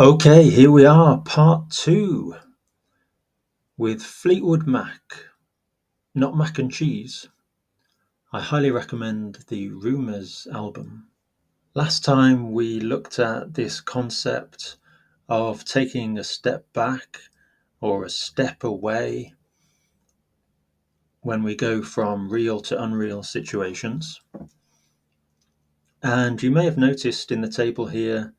Okay, here we are, part 2 with Fleetwood Mac, not mac and cheese. I highly recommend the Rumours album. Last time we looked at this concept of taking a step back or a step away when we go from real to unreal situations. And you may have noticed in the table here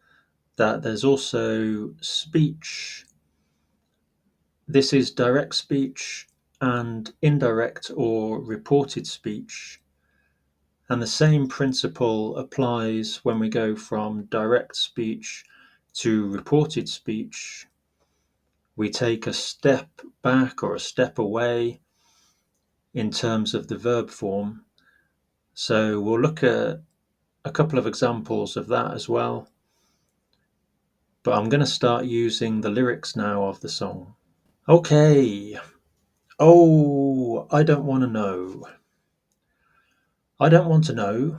that there's also speech. This is direct speech and indirect or reported speech. And the same principle applies when we go from direct speech to reported speech. We take a step back or a step away in terms of the verb form. So we'll look at a couple of examples of that as well. But I'm going to start using the lyrics now of the song. Okay. Oh, I don't want to know. I don't want to know.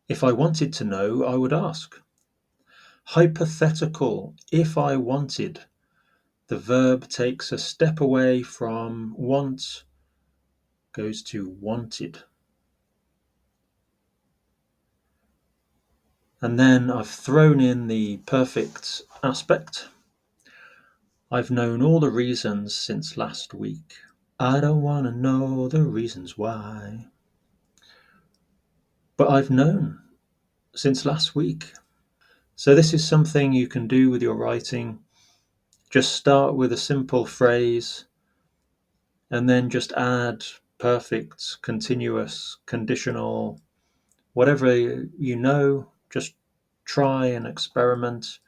If I wanted to know, I would ask. Hypothetical. If I wanted. The verb takes a step away from want, goes to wanted. And then I've thrown in the perfect aspect. I've known all the reasons since last week. I don't want to know the reasons why. But I've known since last week. So this is something you can do with your writing. Just start with a simple phrase and then just add perfect, continuous, conditional, whatever you know, just try and experiment.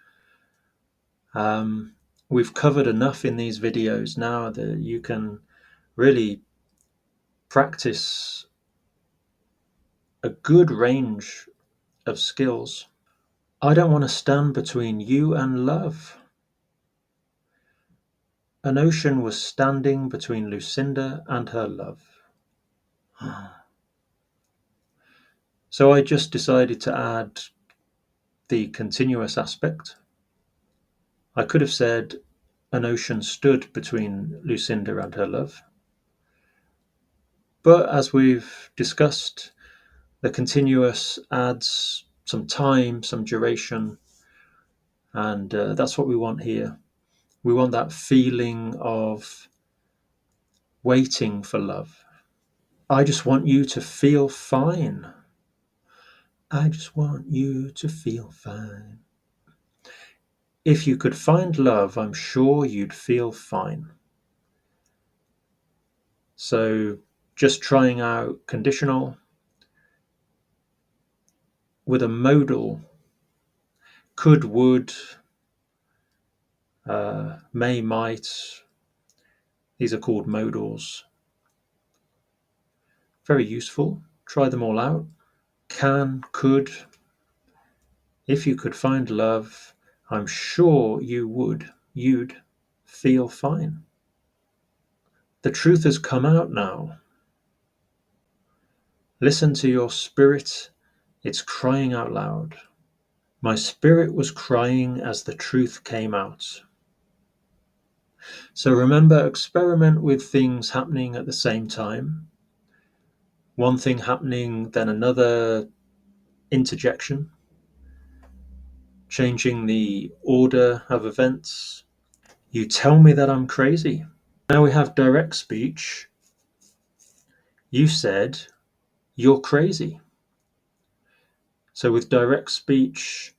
We've covered enough in these videos now that you can really practice a good range of skills. I don't want to stand between you and love. An ocean was standing between Lucinda and her love. So I just decided to add the continuous aspect. I could have said an ocean stood between Lucinda and her love. But as we've discussed, the continuous adds some time, some duration, and that's what we want here. We want that feeling of waiting for love. I just want you to feel fine. I just want you to feel fine. If you could find love, I'm sure you'd feel fine. So just trying out conditional with a modal, could, would, may, might. These are called modals. Very useful. Try them all out. Can, could. If you could find love, I'm sure you'd feel fine. The truth has come out now. Listen to your spirit, it's crying out loud. My spirit was crying as the truth came out. So remember, experiment with things happening at the same time. One thing happening, then another interjection. Changing the order of events. You tell me that I'm crazy. Now we have direct speech. You said you're crazy. So with direct speech,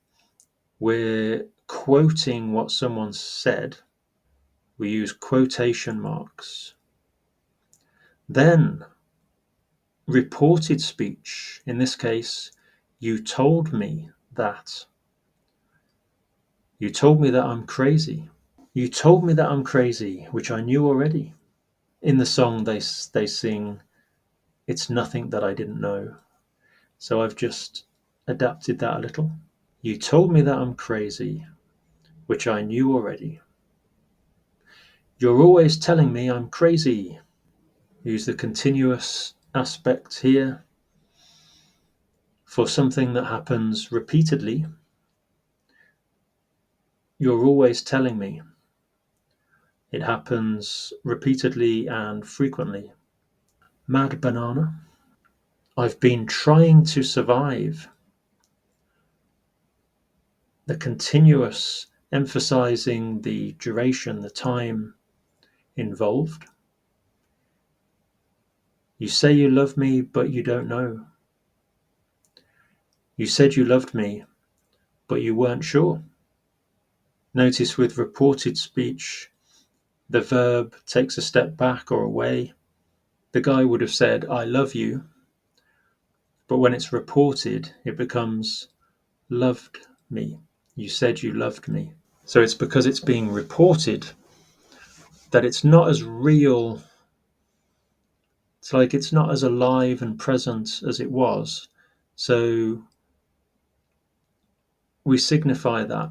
we're quoting what someone said. We use quotation marks. Then reported speech, in this case, you told me that. You told me that I'm crazy. You told me that I'm crazy, which I knew already. In the song, they sing, it's nothing that I didn't know. So I've just adapted that a little. You told me that I'm crazy, which I knew already. You're always telling me I'm crazy. Use the continuous aspect here for something that happens repeatedly. You're always telling me. It happens repeatedly and frequently. Mad banana. I've been trying to survive. The continuous emphasizing the duration, the time involved. You say you love me, but you don't know. You said you loved me, but you weren't sure. Notice with reported speech, the verb takes a step back or away. The guy would have said, I love you, but when it's reported, it becomes loved me. You said you loved me. So it's because it's being reported that it's not as real. It's like it's not as alive and present as it was. So we signify that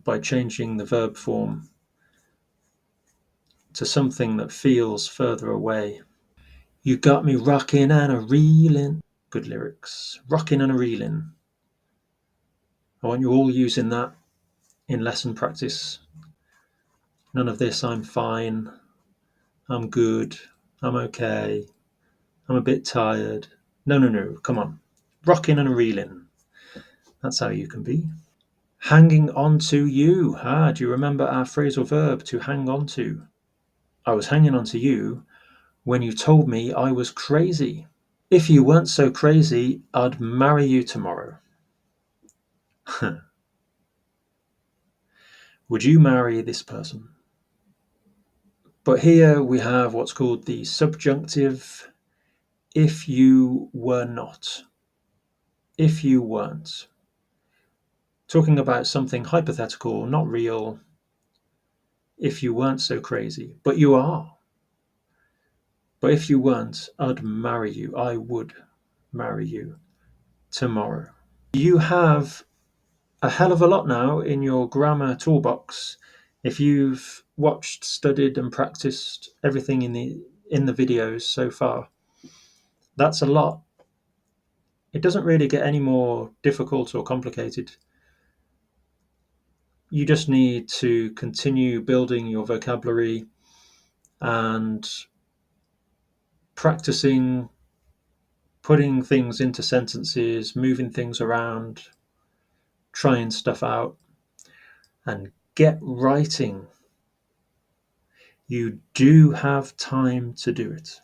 by changing the verb form to something that feels further away. You got me rocking and a reeling. Good lyrics. Rocking and a reeling. I want you all using that in lesson practice. None of this, I'm fine, I'm good, I'm okay, I'm a bit tired. No, no, no, come on. Rocking and a reeling. That's how you can be. Hanging on to you. Do you remember our phrasal verb to hang on to? I was hanging on to you when you told me I was crazy. If you weren't so crazy, I'd marry you tomorrow. Would you marry this person? But here we have what's called the subjunctive. If you were not. If you weren't. Talking about something hypothetical, not real. If you weren't so crazy. But you are. But if you weren't, I'd marry you. I would marry you tomorrow. You have a hell of a lot now in your grammar toolbox. If you've watched, studied, and practiced everything in the videos so far, that's a lot. It doesn't really get any more difficult or complicated. You just need to continue building your vocabulary and practicing putting things into sentences, moving things around, trying stuff out, and get writing. You do have time to do it.